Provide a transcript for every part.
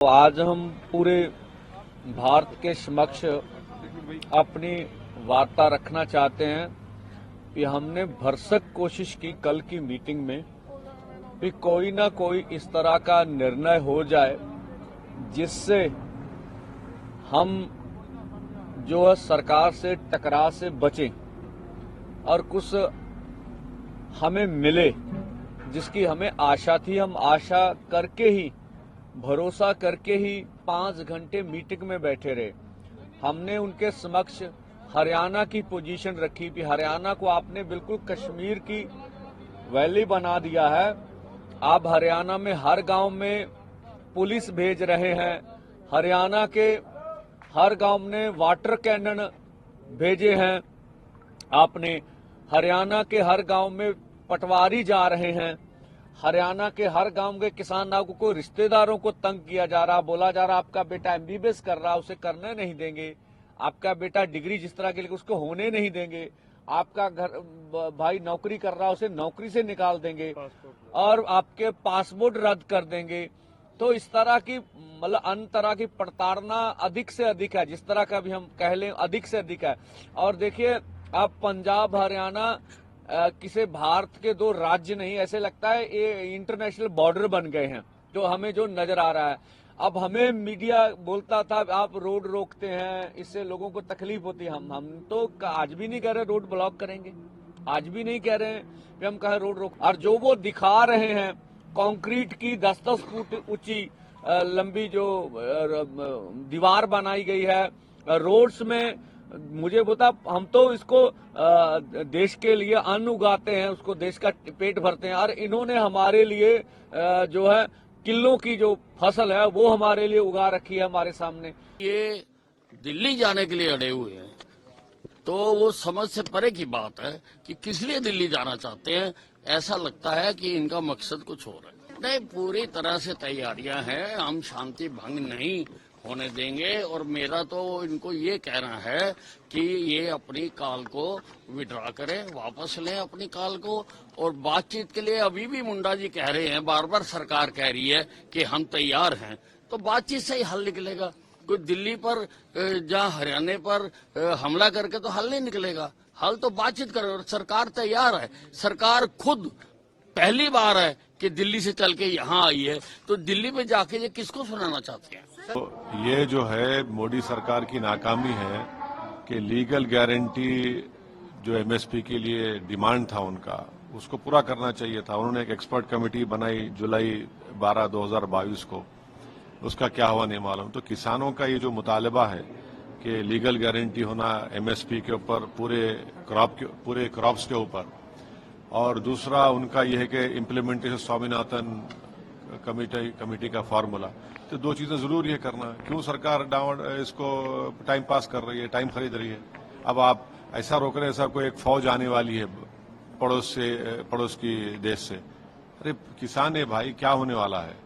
तो आज हम पूरे भारत के समक्ष अपनी वार्ता रखना चाहते हैं कि हमने भरसक कोशिश की कल की मीटिंग में कि कोई ना कोई इस तरह का निर्णय हो जाए जिससे हम जो है सरकार से टकराव से बचें और कुछ हमें मिले जिसकी हमें आशा थी। हम आशा करके ही, भरोसा करके ही 5 घंटे मीटिंग में बैठे रहे। हमने उनके समक्ष हरियाणा की पोजीशन रखी कि हरियाणा को आपने बिल्कुल कश्मीर की वैली बना दिया है। आप हरियाणा में हर गांव में पुलिस भेज रहे हैं, हरियाणा के हर गांव में वाटर कैनन भेजे हैं आपने, हरियाणा के हर गांव में पटवारी जा रहे हैं, हरियाणा के हर गांव के किसानों को रिश्तेदारों को तंग किया जा रहा, बोला जा रहा आपका बेटा एमबीबीएस कर रहा उसे करने नहीं देंगे, आपका बेटा डिग्री जिस तरह के लिए उसको होने नहीं देंगे, आपका घर भाई नौकरी कर रहा उसे नौकरी से निकाल देंगे और आपके पासपोर्ट रद्द कर देंगे। तो इस तरह की मतलब अन्य तरह की प्रताड़ना अधिक से अधिक है, जिस तरह का भी हम कह लें अधिक से अधिक है। और देखिए अब पंजाब हरियाणा किसी भारत के 2 राज्य नहीं, ऐसे लगता है ये इंटरनेशनल बॉर्डर बन गए हैं जो हमें जो नजर आ रहा है। अब हमें मीडिया बोलता था आप रोड रोकते हैं इससे लोगों को तकलीफ होती है। हम तो आज भी नहीं कह रहे रोड ब्लॉक करेंगे, आज भी नहीं कह रहे हैं कि हम कहें रोड रोक। और जो वो दिखा रहे हैं कंक्रीट की 10-10 फुट ऊंची लंबी जो दीवार बनाई गई है रोड्स में, मुझे बता हम तो इसको देश के लिए अन्न उगाते हैं, उसको देश का पेट भरते हैं, और इन्होंने हमारे लिए जो है किलों की जो फसल है वो हमारे लिए उगा रखी है हमारे सामने। ये दिल्ली जाने के लिए अड़े हुए हैं तो वो समझ से परे की बात है कि किस लिए दिल्ली जाना चाहते हैं। ऐसा लगता है कि इनका मकसद कुछ और है। नहीं, पूरी तरह से तैयारियां हैं, हम शांति भंग नहीं होने देंगे। और मेरा तो इनको ये कहना है कि ये अपनी कॉल को विड्रॉ करें, वापस लें अपनी कॉल को। और बातचीत के लिए अभी भी मुंडा जी कह रहे हैं, बार बार सरकार कह रही है कि हम तैयार हैं, तो बातचीत से ही हल निकलेगा। कोई दिल्ली पर जहाँ हरियाणा पर हमला करके तो हल नहीं निकलेगा। हल तो बातचीत करे, और सरकार तैयार है। सरकार खुद पहली बार है कि दिल्ली से चल के यहाँ आई है, तो दिल्ली में जाके ये किसको सुनाना चाहते हैं? तो ये जो है मोदी सरकार की नाकामी है कि लीगल गारंटी जो एमएसपी के लिए डिमांड था उनका, उसको पूरा करना चाहिए था। उन्होंने एक एक्सपर्ट कमेटी बनाई जुलाई 12, 2022 को, उसका क्या हुआ नहीं मालूम। तो किसानों का ये जो मुतालबा है कि लीगल गारंटी होना एमएसपी के ऊपर पूरे क्रॉप्स के ऊपर, और दूसरा उनका यह है कि इम्प्लीमेंटेशन स्वामीनाथन कमेटी का फार्मूला, तो 2 चीजें जरूर ये करना। क्यों सरकार इसको टाइम पास कर रही है, टाइम खरीद रही है? अब आप ऐसा रोक रहे हैं ऐसा कोई एक फौज आने वाली है पड़ोस की देश से। अरे किसान है भाई, क्या होने वाला है?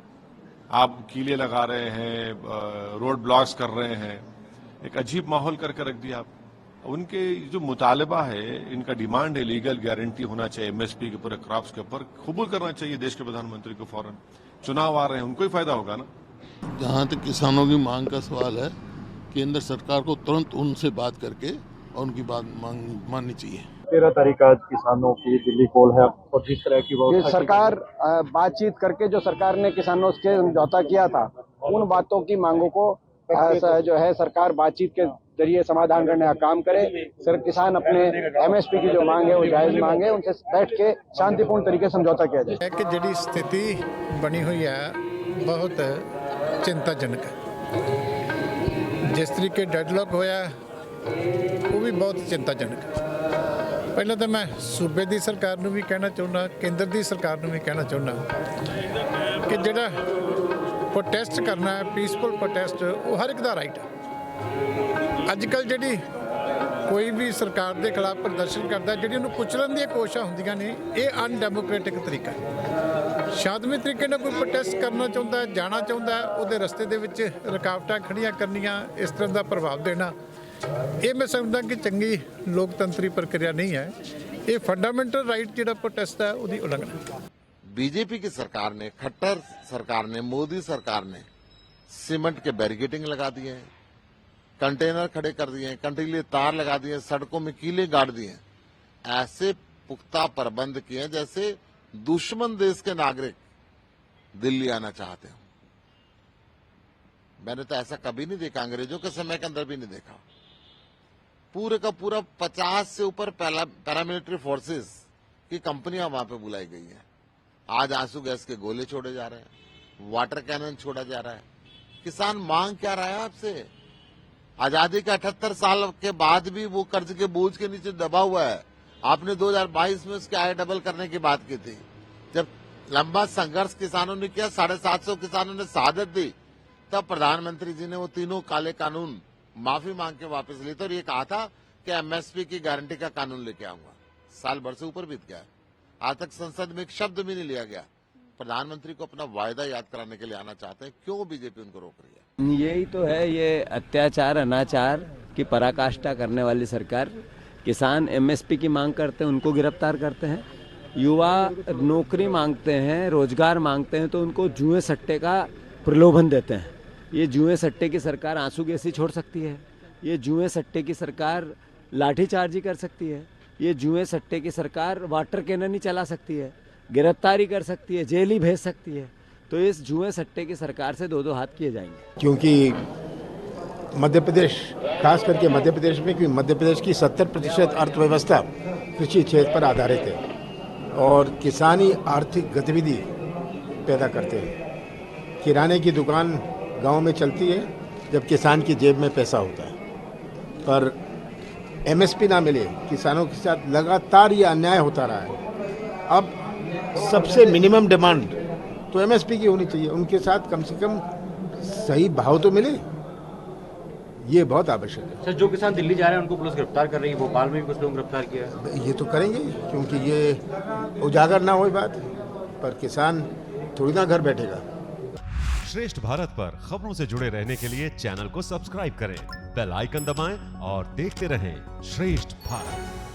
आप कीले लगा रहे हैं, रोड ब्लॉक्स कर रहे हैं, एक अजीब माहौल करके रख दिया आप। उनके जो मुतालबा है, इनका डिमांड है लीगल गारंटी होना चाहिए एमएसपी के पूरे क्रॉप्स के ऊपर, कबूल करना चाहिए देश के प्रधानमंत्री को फौरन। चुनाव आ रहे हैं, उनको ही फायदा होगा ना। जहाँ तक किसानों की मांग का सवाल है, केंद्र सरकार को तुरंत उनसे बात करके और उनकी बात माननी चाहिए। 13 तारीख आज किसानों की दिल्ली कॉल है, और जिस तरह की ये सरकार बातचीत करके जो सरकार ने किसानों से समझौता किया था, उन बातों की मांगों को जो है सरकार बातचीत के जरिए समाधान करने का काम करे। सर किसान अपने एमएसपी की जो मांग है वो जायज मांग है, उनसे बैठ के शांतिपूर्ण तरीके से समझौता किया जाए। कि जिहड़ी स्थिति बनी हुई है बहुत चिंताजनक है। जिस तरीके डेडलॉक होया वो भी बहुत चिंताजनक है। पहले तो मैं सूबे की सरकार नूं भी कहना चाहुंदा, केंद्र की सरकार नूं भी कहना चाहुंदा कि जिहड़ा प्रोटेस्ट करना है, पीसफुल प्रोटेस्ट, वो हर एक दा राइट है। अजकल जिहड़ी कोई भी सरकार के खिलाफ प्रदर्शन करता, जिहड़ी उन्होंने कुचलन दी कोशिशां हुंदियां ने, ये अनडैमोक्रेटिक तरीका है। शांतमई तरीके नाल कोई प्रोटेस्ट करना चाहुंदा है, जाना चाहुंदा है, उहदे रस्ते दे विच रुकावटां खड़ियां करनियां, इस तरह का प्रभाव देना, ये मैं समझदा कि चंगी लोकतंत्री प्रक्रिया नहीं है। ये फंडामेंटल राइट जिहड़ा प्रोटेस्ट है उसकी उल्लंघना है। बीजेपी की सरकार ने, खट्टर सरकार ने, मोदी सरकार ने सीमेंट के बैरिकेडिंग लगा दिए हैं, कंटेनर खड़े कर दिए हैं, कंटीले तार लगा दिए हैं, सड़कों में कीले गाड़ दिए हैं। ऐसे पुख्ता प्रबंध किए हैं जैसे दुश्मन देश के नागरिक दिल्ली आना चाहते हो। मैंने तो ऐसा कभी नहीं देखा, अंग्रेजों के समय के अंदर भी नहीं देखा। पूरे का पूरा 50 से ऊपर पैरामिलिट्री फोर्सेस की कंपनियां वहां पे बुलाई गई हैं। आज आंसू गैस के गोले छोड़े जा रहे हैं, वाटर कैनन छोड़ा जा रहा है। किसान मांग क्या रहा है आपसे? आजादी के 78 साल के बाद भी वो कर्ज के बोझ के नीचे दबा हुआ है। आपने 2022 में उसके आय डबल करने की बात की थी। जब लंबा संघर्ष किसानों ने किया, 750 किसानों ने शहादत दी, तब प्रधानमंत्री जी ने वो तीनों काले कानून माफी मांग के वापस लिए थे और ये कहा था कि एमएसपी की गारंटी का कानून लेके आऊंगा। साल भर से ऊपर बीत गया, आज तक संसद में एक शब्द भी नहीं लिया गया। प्रधानमंत्री को अपना वायदा याद कराने के लिए आना चाहते हैं, क्यों बीजेपी उनको रोक रही है? यही तो है, ये अत्याचार अनाचार की पराकाष्ठा करने वाली सरकार। किसान एमएसपी की मांग करते हैं, उनको गिरफ्तार करते हैं। युवा नौकरी मांगते हैं, रोजगार मांगते हैं, तो उनको जुए सट्टे का प्रलोभन देते हैं। ये जुए सट्टे की सरकार आंसू गैस ही छोड़ सकती है, ये जुए सट्टे की सरकार लाठीचार्ज ही कर सकती है, ये जुए सट्टे की सरकार वाटर कैनन ही चला सकती है, गिरफ्तारी कर सकती है, जेल ही भेज सकती है। तो इस जुए सट्टे की सरकार से दो दो हाथ किए जाएंगे। क्योंकि मध्य प्रदेश, खास करके मध्य प्रदेश में, क्योंकि मध्य प्रदेश की 70% अर्थव्यवस्था कृषि क्षेत्र पर आधारित है और किसानी आर्थिक गतिविधि पैदा करते हैं। किराने की दुकान गांव में चलती है जब किसान की जेब में पैसा होता है, पर एमएसपी ना मिले, किसानों के साथ लगातार ये अन्याय होता रहा है। अब सबसे मिनिमम डिमांड तो एमएसपी की होनी चाहिए, उनके साथ कम से कम सही भाव तो मिले, ये बहुत आवश्यक है। सर, जो किसान दिल्ली जा रहे हैं उनको पुलिस गिरफ्तार कर रही है, भोपाल में भी कुछ लोग गिरफ्तार किया है। ये तो करेंगे क्योंकि ये उजागर ना हो बात, पर किसान थोड़ी ना घर बैठेगा। श्रेष्ठ भारत पर खबरों से जुड़े रहने के लिए चैनल को सब्सक्राइब करें, बेल आइकन दबाएं और देखते रहें श्रेष्ठ भारत।